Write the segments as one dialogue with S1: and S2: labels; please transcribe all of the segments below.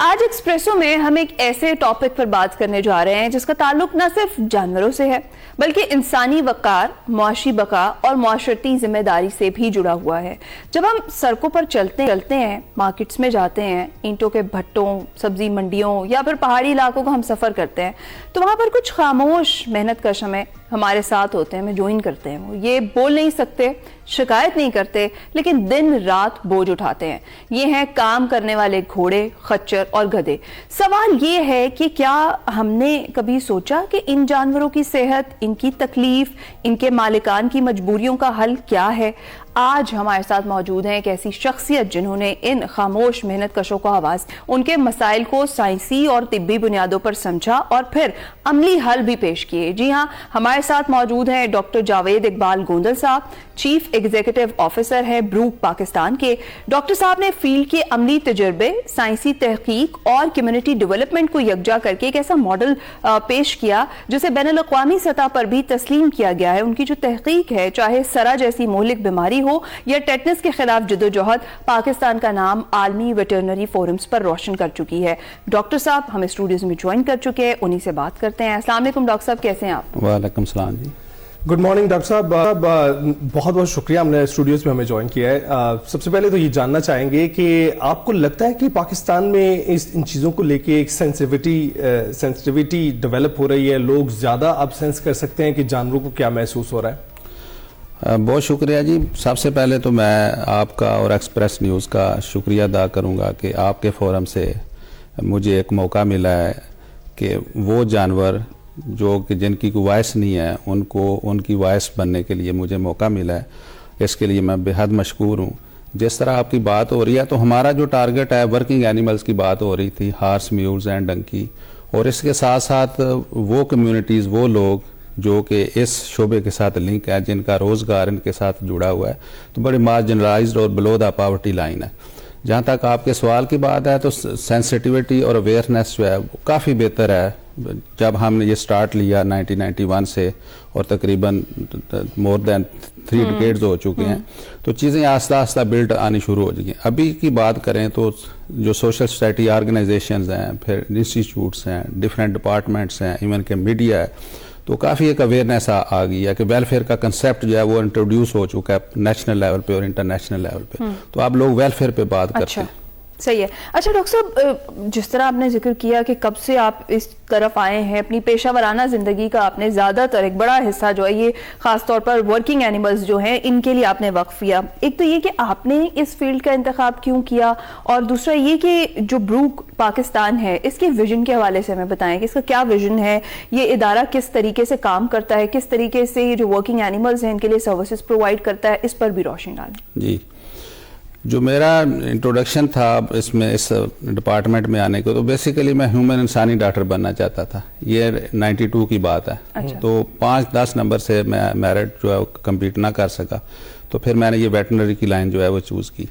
S1: آج ایکسپریسو میں ہم ایک ایسے ٹاپک پر بات کرنے جا رہے ہیں جس کا تعلق نہ صرف جانوروں سے ہے بلکہ انسانی وقار، معاشی بقا اور معاشرتی ذمہ داری سے بھی جڑا ہوا ہے۔ جب ہم سڑکوں پر چلتے ہیں، مارکیٹس میں جاتے ہیں، اینٹوں کے بھٹوں، سبزی منڈیوں یا پھر پہاڑی علاقوں کا ہم سفر کرتے ہیں تو وہاں پر کچھ خاموش محنت کش ہمارے ساتھ ہوتے ہیں، ہمیں جوائن کرتے ہیں۔ وہ یہ بول نہیں سکتے، شکایت نہیں کرتے، لیکن دن رات بوجھ اٹھاتے ہیں۔ یہ ہیں کام کرنے والے گھوڑے، خچر اور گدھے۔ سوال یہ ہے کہ کیا ہم نے کبھی سوچا کہ ان جانوروں کی صحت، ان کی تکلیف، ان کے مالکان کی مجبوریوں کا حل کیا ہے؟ آج ہمارے ساتھ موجود ہیں ایک ایسی شخصیت جنہوں نے ان خاموش محنت کشوں کو آواز، ان کے مسائل کو سائنسی اور طبی بنیادوں پر سمجھا اور پھر عملی حل بھی پیش کیے۔ جی ہاں، ہمارے ساتھ موجود ہیں ڈاکٹر جاوید اقبال گوندل صاحب، چیف ایگزیکٹو آفیسر ہے بروک پاکستان کے۔ ڈاکٹر صاحب نے فیلڈ کے عملی تجربے، سائنسی تحقیق اور کمیونٹی ڈیولپمنٹ کو یکجا کر کے ایک ایسا ماڈل پیش کیا جسے بین الاقوامی سطح پر بھی تسلیم کیا گیا ہے۔ ان کی جو تحقیق ہے، چاہے سرا جیسی مہلک بیماری ہو یا ٹیٹنس کے خلاف جدوجہد، پاکستان کا نام عالمی ویٹرنری فورمز پر روشن کر چکی ہے۔ ڈاکٹر صاحب ہمیں اسٹوڈیوز میں جوائن کر چکے ہیں، انہی سے بات کرتے ہیں۔ السلام علیکم ڈاکٹر صاحب، کیسے ہیں آپ؟
S2: وعلیکم السلام جی۔
S3: گڈ مارننگ ڈاکٹر صاحب، بہت بہت شکریہ ہم نے اسٹوڈیوز میں ہمیں جوائن کیا ہے۔ سب سے پہلے تو یہ جاننا چاہیں گے کہ آپ کو لگتا ہے کہ پاکستان میں ان چیزوں کو لے کے ایک سینسٹیوٹی ڈیولپ ہو رہی ہے، لوگ زیادہ اب سینس کر سکتے ہیں کہ جانوروں کو کیا محسوس ہو رہا ہے؟
S2: بہت شکریہ جی۔ سب سے پہلے تو میں آپ کا اور ایکسپریس نیوز کا شکریہ ادا کروں گا کہ آپ کے فورم سے مجھے ایک موقع ملا ہے کہ وہ جانور جو کہ جن کی کوئی وائس نہیں ہے ان کی وائس بننے کے لیے مجھے موقع ملا ہے۔ اس کے لیے میں بے حد مشکور ہوں۔ جس طرح آپ کی بات ہو رہی ہے تو ہمارا جو ٹارگٹ ہے ورکنگ اینیملز کی بات ہو رہی تھی، ہارس، میولز اینڈ ڈنکی، اور اس کے ساتھ ساتھ وہ کمیونٹیز، وہ لوگ جو کہ اس شعبے کے ساتھ لنک ہے، جن کا روزگار ان کے ساتھ جڑا ہوا ہے، تو بڑی مارجنلائزڈ اور بلو دا پاورٹی لائن ہے۔ جہاں تک آپ کے سوال کی بات ہے تو سینسٹیوٹی اور اویئرنیس جو ہے وہ کافی بہتر ہے۔ جب ہم نے یہ سٹارٹ لیا 1991 سے اور تقریباً مور دین 3 ڈیکیڈز ہو چکے ہیں، تو چیزیں آہستہ آہستہ بلڈ آنی شروع ہو چکی ہیں۔ ابھی کی بات کریں تو جو سوشل سوسائٹی آرگنائزیشنز ہیں، پھر انسٹیٹیوٹس ہیں، ڈفرینٹ ڈپارٹمنٹس ہیں، ایون کہ میڈیا ہے، تو کافی ایک اویئرنیس آ گئی ہے کہ ویلفیئر کا کنسیپٹ جو ہے وہ انٹروڈیوس ہو چکا ہے نیشنل لیول پہ اور انٹرنیشنل لیول پہ، تو آپ لوگ ویلفیئر پہ بات کرتے ہیں۔
S1: صحیح ہے۔ اچھا ڈاکٹر صاحب، جس طرح آپ نے ذکر کیا کہ کب سے آپ اس طرف آئے ہیں، اپنی پیشہ ورانہ زندگی کا آپ نے زیادہ تر ایک بڑا حصہ جو ہے یہ خاص طور پر ورکنگ اینیملز جو ہیں ان کے لیے آپ نے وقف کیا۔ ایک تو یہ کہ آپ نے اس فیلڈ کا انتخاب کیوں کیا، اور دوسرا یہ کہ جو بروک پاکستان ہے اس کے ویژن کے حوالے سے ہمیں بتائیں کہ اس کا کیا ویژن ہے، یہ ادارہ کس طریقے سے کام کرتا ہے، کس طریقے سے یہ جو ورکنگ اینیملز ہیں ان کے لیے سروسز پرووائڈ کرتا ہے، اس پر بھی روشنی ڈالیں۔
S2: جی، جو میرا انٹروڈکشن تھا اس ڈپارٹمنٹ میں آنے کو، تو بیسیکلی میں ہیومن انسانی ڈاکٹر بننا چاہتا تھا۔ یہ 92 کی بات ہے، تو 5-10 نمبر سے میں میرٹ جو ہے کمپیٹ نہ کر سکا، تو پھر میں نے یہ ویٹرنری کی لائن جو ہے وہ چوز کی،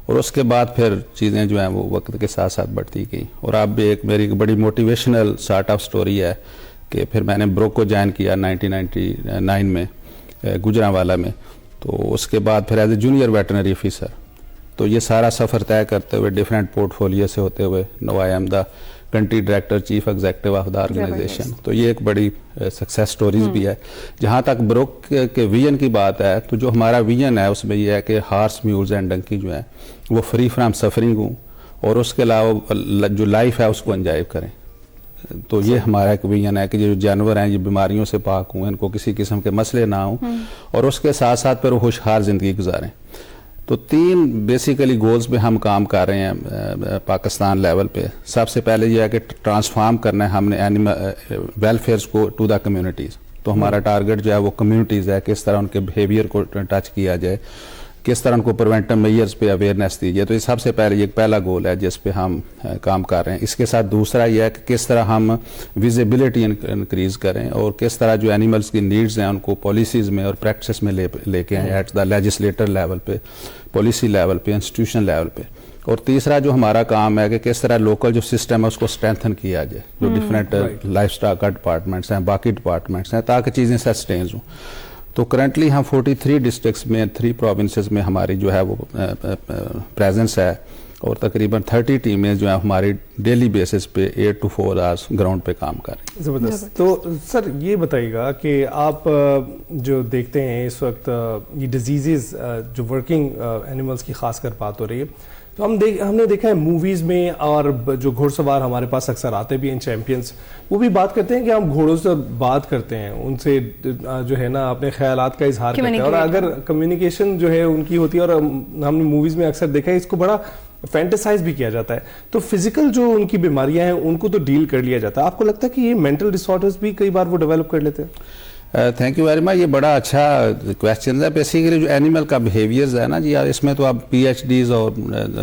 S2: اور اس کے بعد پھر چیزیں جو ہیں وہ وقت کے ساتھ ساتھ بڑھتی گئی۔ اور اب بھی میری بڑی موٹیویشنل سارٹ آف سٹوری ہے کہ پھر میں نے بروک کو جوائن کیا 1999 میں گجرانوالہ میں، تو اس کے بعد پھر as a junior veterinary officer, تو یہ سارا سفر طے کرتے ہوئے ڈفرینٹ پورٹ فولیو سے ہوتے ہوئے now I am the country director chief executive of the organisation, تو یہ ایک بڑی سکسیس سٹوریز بھی ہے۔ جہاں تک بروک کے ویژن کی بات ہے تو جو ہمارا ویژن ہے اس میں یہ ہے کہ ہارس، میولز اینڈ ڈنکی جو ہیں وہ فری فرام سفرنگ ہوں، اور اس کے علاوہ جو لائف ہے اس کو انجوائے کریں۔ تو یہ ہمارا ایک ویژن ہے کہ جو جانور ہیں یہ بیماریوں سے پاک ہوں، ان کو کسی قسم کے مسئلے نہ ہوں، اور اس کے ساتھ ساتھ پھر وہ خوشحال زندگی گزاریں۔ تو 3 بیسیکلی گولز پہ ہم کام کر رہے ہیں پاکستان لیول پہ۔ سب سے پہلے یہ ہے کہ ٹرانسفارم کرنا ہے ہم نے ویلفیئرز کو ٹو دا کمیونٹیز، تو ہمارا ٹارگٹ جو ہے وہ کمیونٹیز ہے، کس طرح ان کے بیہیویئر کو ٹچ کیا جائے، کس طرح ان کو پریونٹیو میئرز پہ اویئرنیس دی جائے، تو یہ سب سے پہلے یہ پہلا گول ہے جس پہ ہم کام کر رہے ہیں۔ اس کے ساتھ دوسرا یہ ہے کہ کس طرح ہم ویزیبلٹی انکریز کریں، اور کس طرح جو اینیملز کی نیڈز ہیں ان کو پالیسیز میں اور پریکٹسز میں لے کے آئیں، ایٹ دا لیجسلیٹر لیول پہ، پالیسی لیول پہ، انسٹیٹیوشن لیول پہ۔ اور تیسرا جو ہمارا کام ہے کہ کس طرح لوکل جو سسٹم ہے اس کو اسٹرینتھن کیا جائے، جو ڈفرینٹ لائف اسٹاک کا ڈپارٹمنٹس ہیں، باقی ڈپارٹمنٹس ہیں، تاکہ چیزیں سسٹینز ہوں۔ تو کرنٹلی ہم 43 ڈسٹرکٹس میں 3 پروونسز میں ہماری جو ہے وہ پریزنس ہے، اور تقریباً 30 ٹیمیں جو ہیں ہماری ڈیلی بیسس پہ 8 to 4 hours گراؤنڈ پہ کام کر رہی ہیں.
S3: زبردست. تو سر یہ بتائیے گا کہ آپ جو دیکھتے ہیں اس وقت یہ ڈیزیزز جو ورکنگ اینیملز کی خاص کر بات ہو رہی ہے، تو ہم نے دیکھا ہے موویز میں، اور جو گھوڑ سوار ہمارے پاس اکثر آتے بھی ہیں چیمپئنز، وہ بھی بات کرتے ہیں کہ ہم گھوڑوں سے بات کرتے ہیں، ان سے جو ہے نا اپنے خیالات کا اظہار کرتے ہیں، اور اگر کمیونیکیشن جو ہے ان کی ہوتی ہے، اور ہم نے موویز میں اکثر دیکھا ہے اس کو بڑا فینٹیسائز بھی کیا جاتا ہے، تو فزیکل جو ان کی بیماریاں ہیں ان کو تو ڈیل کر لیا جاتا ہے. آپ کو لگتا ہے کہ یہ مینٹل ڈس آرڈرز بھی کئی بار وہ ڈیولپ کر لیتے ہیں؟
S2: Thank you very much. یہ بڑا اچھا کویشچن ہے. بیسیکلی جو اینیمل کا بیہیویئرز ہے نا جی، اس میں تو آپ پی ایچ ڈیز اور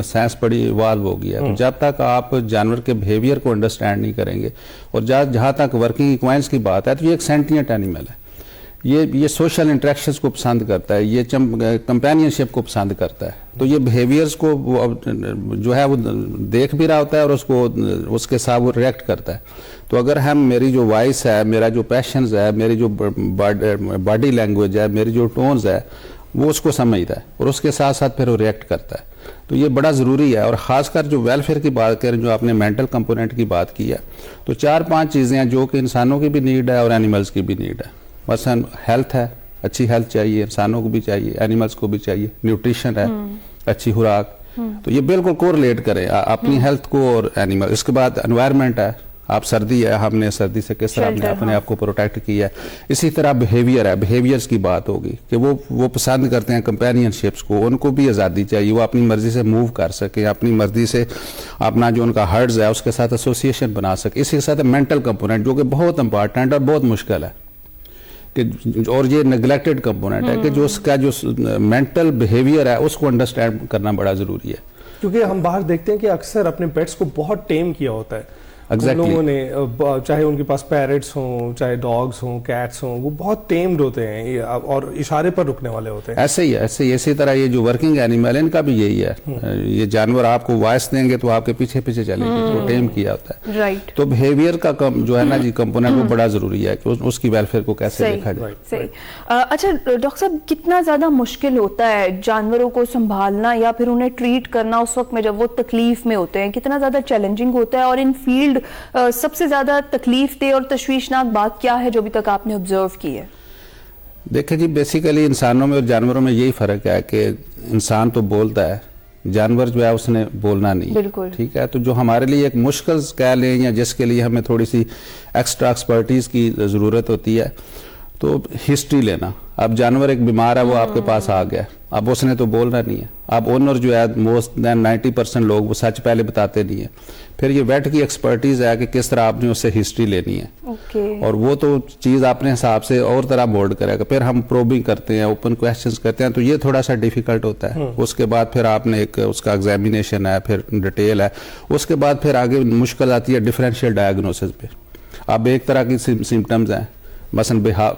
S2: سائنس بڑی ایوالو ہو گیا ہے. جب تک آپ جانور کے بیہیویئر کو انڈرسٹینڈ نہیں کریں گے، اور جہاں تک ورکنگ ایکوائنس کی بات ہے، تو یہ ایک سینٹینٹ اینیمل ہے. یہ سوشل انٹریکشنز کو پسند کرتا ہے، یہ کمپینین شپ کو پسند کرتا ہے. تو یہ بیہیویئرز کو جو ہے وہ دیکھ بھی رہا ہوتا ہے، اور اس کے ساتھ وہ ریئیکٹ کرتا ہے. تو اگر میری جو وائس ہے، میرا جو پیشنز ہے، میری جو باڈی لینگویج ہے، میری جو ٹونز ہے، وہ اس کو سمجھتا ہے، اور اس کے ساتھ ساتھ پھر وہ ریئیکٹ کرتا ہے. تو یہ بڑا ضروری ہے. اور خاص کر جو ویلفیئر کی بات کریں، جو آپ نے مینٹل کمپوننٹ کی بات کی ہے، تو 4-5 چیزیں ہیں جو کہ انسانوں کی بھی نیڈ ہے اور اینیملز کی بھی نیڈ ہے. مثلا ہیلتھ ہے، اچھی ہیلتھ چاہیے، انسانوں کو بھی چاہیے، اینیملز کو بھی چاہیے. نیوٹریشن ہے، اچھی خوراک. تو یہ بالکل کورلیٹ کریں اپنی ہیلتھ کو اور اینیمل. اس کے بعد انوائرمنٹ ہے، آپ سردی ہے، ہم نے سردی سے کس طرح اپنے آپ کو پروٹیکٹ کیا ہے. اسی طرح بیہیویئر ہے، بیہیویئرز کی بات ہوگی کہ وہ پسند کرتے ہیں کمپینین شپس کو، ان کو بھی آزادی چاہیے، وہ اپنی مرضی سے موو کر سکیں، اپنی مرضی سے اپنا جو ان کا ہرڈز ہے اس کے ساتھ ایسوسیشن بنا سکیں. اسی کے ساتھ مینٹل کمپوننٹ جو کہ بہت امپارٹنٹ اور بہت مشکل ہے، اور یہ نیگلیکٹڈ کمپوننٹ ہے کہ جو اس کا جو مینٹل بیہیویئر ہے اس کو انڈرسٹینڈ کرنا بڑا ضروری ہے.
S3: کیونکہ ہم باہر دیکھتے ہیں کہ اکثر اپنے پیٹس کو بہت ٹیم کیا ہوتا ہے. لوگوں نے، چاہے ان کے پاس پیرٹس ہوں، چاہے ڈاگس ہوں، کیٹس ہوں، وہ بہت ٹیمڈ ہوتے ہیں اور اشارے پر رکنے والے ہوتے ہیں.
S2: ایسے ہی ہے، اسی طرح یہ جو ورکنگ اینیمل ان کا بھی یہی ہے. یہ جانور آپ کو وائس دیں گے تو آپ کے پیچھے پیچھے چلیں گے، وہ ٹیم کیا ہوتا ہے.
S1: رائٹ.
S2: تو بیہیویئر کا جو ہے نا جی کمپوننٹ، وہ بڑا ضروری ہے کہ اس کی ویلفیئر کو کیسے دیکھا جائے.
S1: صحیح. اچھا ڈاکٹر صاحب، کتنا زیادہ مشکل ہوتا ہے جانوروں کو سنبھالنا یا پھر انہیں ٹریٹ کرنا اس وقت میں جب وہ تکلیف میں ہوتے ہیں؟ کتنا زیادہ چیلنجنگ ہوتا ہے؟ اور ان فیلڈ سب سے زیادہ تکلیف دہ اور تشویشناک بات کیا ہے جو ابھی تک آپ نے آبزرو کی ہے؟
S2: دیکھیں جی، بیسیکلی انسانوں میں اور جانوروں میں یہی فرق ہے کہ انسان تو بولتا ہے، جانور جو ہے اس نے بولنا نہیں.
S1: بالکل
S2: ٹھیک ہے. تو جو ہمارے لیے ایک مشکل کہہ لیں یا جس کے لیے ہمیں تھوڑی سی ایکسٹرا ایکسپرٹیز کی ضرورت ہوتی ہے، تو ہسٹری لینا. اب جانور ایک بیمار ہے، وہ آپ کے پاس آ گیا، اب اس نے تو بولنا نہیں ہے. اب اونر جو ہے موسٹ دین 90% لوگ وہ سچ پہلے بتاتے نہیں ہیں. پھر یہ ویٹ کی ایکسپرٹیز ہے کہ کس طرح آپ نے اس سے ہسٹری لینی ہے، اور وہ تو چیز اپنے حساب سے اور طرح بولڈ کرے گا. پھر ہم پروبنگ کرتے ہیں، اوپن کویسچنز کرتے ہیں، تو یہ تھوڑا سا ڈیفیکلٹ ہوتا ہے. اس کے بعد پھر آپ نے ایک اس کا ایگزامینیشن ہے، پھر ڈیٹیل ہے. اس کے بعد پھر آگے مشکل آتی ہے ڈیفرینشیل ڈائگنوسس پہ. اب ایک طرح کی سمٹمز ہیں، مثلا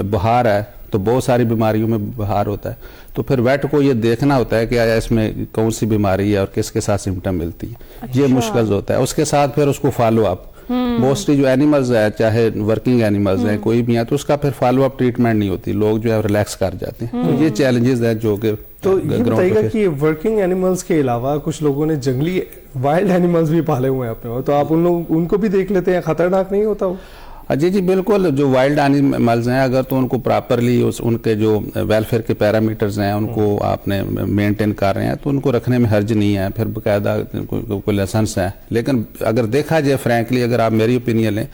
S2: بخار ہے تو بہت ساری بیماریوں میں بخار ہوتا ہے. تو پھر ویٹ کو یہ دیکھنا ہوتا ہے کہ آیا اس میں کون سی بیماری ہے اور کس کے ساتھ سمٹم ملتی ہے. یہ مشکل ہوتا ہے. اس کے ساتھ پھر اس کو فالو اپ، موسٹلی جو اینیملز ہے، چاہے ورکنگ اینیملز ہیں کوئی بھی ہیں، تو اس کا پھر فالو اپ ٹریٹمنٹ نہیں ہوتی. لوگ جو ہے ریلیکس کر جاتے ہیں. تو یہ چیلنجز ہیں جو کہ.
S3: تو یہ بتائیے گا کہ ورکنگ اینیملز کے علاوہ کچھ لوگوں نے جنگلی وائلڈ اینیملز بھی پالے ہوئے ہیں اپنے، تو آپ ان کو بھی دیکھ لیتے ہیں، خطرناک نہیں ہوتا وہ؟
S2: جی بالکل. جو وائلڈ اینیملز ہیں اگر تو ان کو پراپرلی ان کے جو ویلفیئر کے پیرامیٹرز ہیں ان کو آپ نے مینٹین کر رہے ہیں تو ان کو رکھنے میں حرج نہیں ہے. پھر باقاعدہ کوئی لائسنس ہے. لیکن اگر دیکھا جائے فرینکلی، اگر آپ میری اوپینین لیں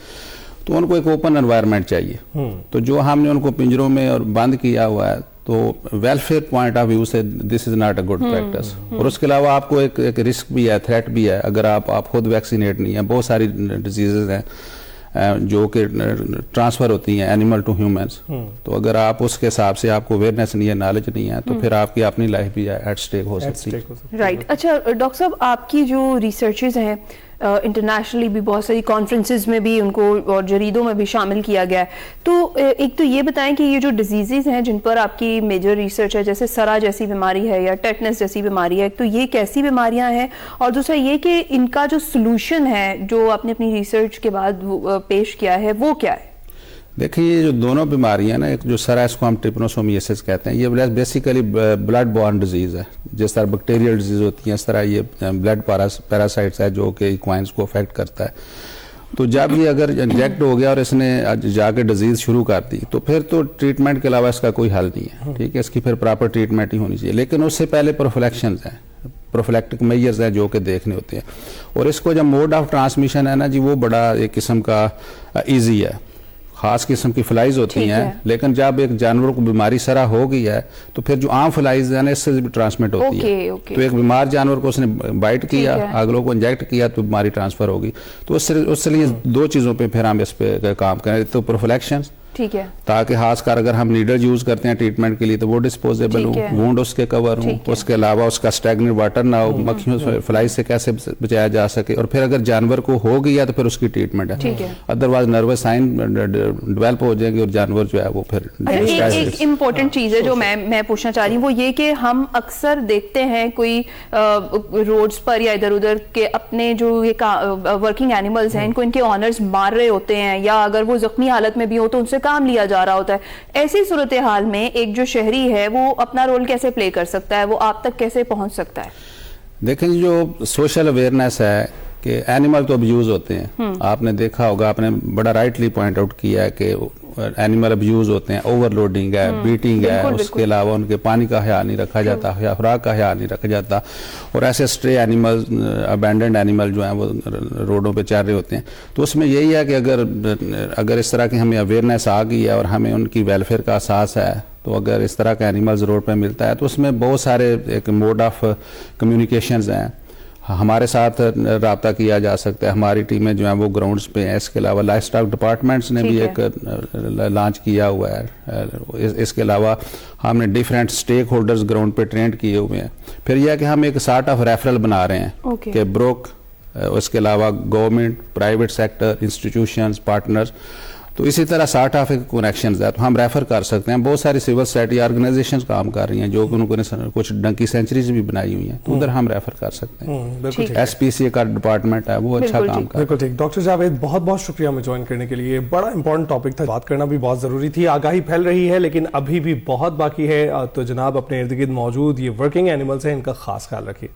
S2: تو ان کو ایک اوپن انوائرمنٹ چاہیے. تو جو ہم نے ان کو پنجروں میں اور بند کیا ہوا ہے، تو ویلفیئر پوائنٹ آف ویو سے this is not a good practice. اور اس کے علاوہ آپ کو ایک رسک بھی ہے، تھریٹ بھی ہے. اگر آپ خود ویکسینیٹ نہیں ہیں، بہت ساری ڈیزیزز ہیں جو کہ ٹرانسفر ہوتی ہیں اینیمل ٹو ہیومنس. تو اگر آپ اس کے حساب سے آپ کو اویئرنیس نہیں ہے، نالج نہیں ہے، تو پھر آپ کی اپنی لائف بھی ایٹ اسٹیک ہو سکتی ہے.
S1: رائٹ. اچھا ڈاکٹر صاحب، آپ کی جو ریسرچز ہیں انٹرنیشنلی بھی بہت ساری کانفرنسز میں بھی ان کو اور جریدوں میں بھی شامل کیا گیا ہے. تو ایک تو یہ بتائیں کہ یہ جو ڈیزیزز ہیں جن پر آپ کی میجر ریسرچ ہے، جیسے سرا جیسی بیماری ہے یا ٹیٹنس جیسی بیماری ہے، تو یہ کیسی بیماریاں ہیں؟ اور دوسرا یہ کہ ان کا جو سلوشن ہے جو آپ نے اپنی ریسرچ کے بعد پیش کیا ہے وہ کیا ہے؟
S2: دیکھیں یہ جو دونوں بیماریاں نا، ایک جو سر ہے اس کو ہم ٹریپنوسومیاسس کہتے ہیں، یہ بیسیکلی بلڈ بورن ڈیزیز ہے. جس طرح بیکٹیریل ڈیزیز ہوتی ہیں اس طرح یہ بلڈ پیراسائٹس ہے جو کہ ایکوائنس کو افیکٹ کرتا ہے. تو جب یہ اگر انجیکٹ ہو گیا اور اس نے جا کے ڈیزیز شروع کر دی تو پھر تو ٹریٹمنٹ کے علاوہ اس کا کوئی حل نہیں ہے. ٹھیک ہے، اس کی پھر پراپر ٹریٹمنٹ ہی ہونی چاہیے، لیکن اس سے پہلے پروفلیکشنز ہیں، پروفلیکٹک میئرز ہیں جو کہ دیکھنے ہوتے ہیں. اور اس کو جب موڈ آف ٹرانسمیشن ہے نا جی، وہ بڑا ایک قسم کا ایزی ہے، خاص قسم کی فلائز ہوتی ہیں، لیکن جب ایک جانور کو بیماری سرا ہو گئی ہے تو پھر جو عام فلائز ہیں اس سے بھی ٹرانسمٹ ہوتی ہے. تو ایک بیمار جانور کو اس نے بائٹ کیا، اگلوں کو انجیکٹ کیا تو بیماری ٹرانسفر ہوگی. تو اس لیے دو چیزوں پہ پھر ہم اس پہ کام کریں، تو پروفلیکشنز،
S1: ٹھیک ہے،
S2: تاکہ خاص کر اگر ہم نیڈل یوز کرتے ہیں ٹریٹمنٹ کے لیے تو وہ ڈسپوزیبل ہوں، وونڈ اس کے کور ہوں. اس کے علاوہ اس کا اسٹیگنٹ واٹر نہ ہو، مکھیوں فلائی سے کیسے بچایا جا سکے. اور پھر اگر جانور کو ہو گیا تو پھر اس کی ٹریٹمنٹ ہے، ادروائز نروس سائن ڈیولپ ہو جائیں گے اور جانور جو ہے وہ پھر.
S1: ایک امپورٹنٹ چیز ہے جو میں پوچھنا چاہ رہی ہوں، وہ یہ کہ ہم اکثر دیکھتے ہیں کوئی روڈز پر یا ادھر ادھر کے اپنے جو یہ ورکنگ اینیملز ہیں ان کو ان کے آنرز مار رہے ہوتے ہیں، یا اگر وہ زخمی حالت میں بھی ہو تو ان سے کام لیا جا رہا ہوتا ہے. ایسی صورتحال میں ایک جو شہری ہے وہ اپنا رول کیسے پلے کر سکتا ہے، وہ آپ تک کیسے پہنچ سکتا ہے؟
S2: دیکھیں جو سوشل اویئرنیس ہے کہ اینیمل تو ابیوز ہوتے ہیں، آپ نے دیکھا ہوگا، آپ نے بڑا رائٹلی پوائنٹ آؤٹ کیا ہے کہ اینیمل ابیوز ہوتے ہیں، اوور لوڈنگ ہے، بیٹنگ ہے، اس کے علاوہ ان کے پانی کا خیال نہیں رکھا جاتا، خوراک کا خیال نہیں رکھا جاتا، اور ایسے اسٹرے اینیمل، ابینڈنڈ اینیمل جو ہیں وہ روڈوں پہ چل رہے ہوتے ہیں. تو اس میں یہی ہے کہ اگر اس طرح کی ہمیں اویئرنیس آ گئی ہے اور ہمیں ان کی ویلفیئر کا احساس ہے، تو اگر اس طرح کا اینیملز روڈ پہ ملتا ہے تو اس میں بہت سارے ایک موڈ آف کمیونیکیشنز ہیں. ہمارے ساتھ رابطہ کیا جا سکتا ہے، ہماری ٹیمیں جو ہیں وہ گراؤنڈز پہ ہیں. اس کے علاوہ لائف اسٹاک ڈپارٹمنٹس نے بھی ایک لانچ کیا ہوا ہے. اس کے علاوہ ہم نے ڈیفرنٹ اسٹیک ہولڈرز گراؤنڈ پہ ٹرینڈ کیے ہوئے ہیں. پھر یہ ہے کہ ہم ایک سارٹ آف ریفرل بنا رہے ہیں کہ بروک، اس کے علاوہ government, private sector, institutions, partners, تو اسی طرح سارٹ آف کنیکشنز ہے تو ہم ریفر کر سکتے ہیں. بہت ساری سول سوسائٹی آرگنائزیشنز کام کر رہی ہیں جو کہ انہوں نے کچھ ڈنکی سینچریز بھی بنائی ہوئی ہیں، تو ادھر ہم ریفر کر سکتے ہیں. ایس پی سی کا ڈپارٹمنٹ ہے وہ اچھا کام کر رہا ہے.
S3: بالکل ٹھیک. ڈاکٹر جاوید بہت بہت شکریہ ہمیں جوائن کرنے کے لیے. بڑا امپورٹنٹ ٹاپک تھا، بات کرنا بھی بہت ضروری تھی. آگاہی پھیل رہی ہے لیکن ابھی بھی بہت باقی ہے. تو جناب اپنے ارد گرد موجود یہ ورکنگ اینیملز ہیں، ان کا خاص خیال رکھیے.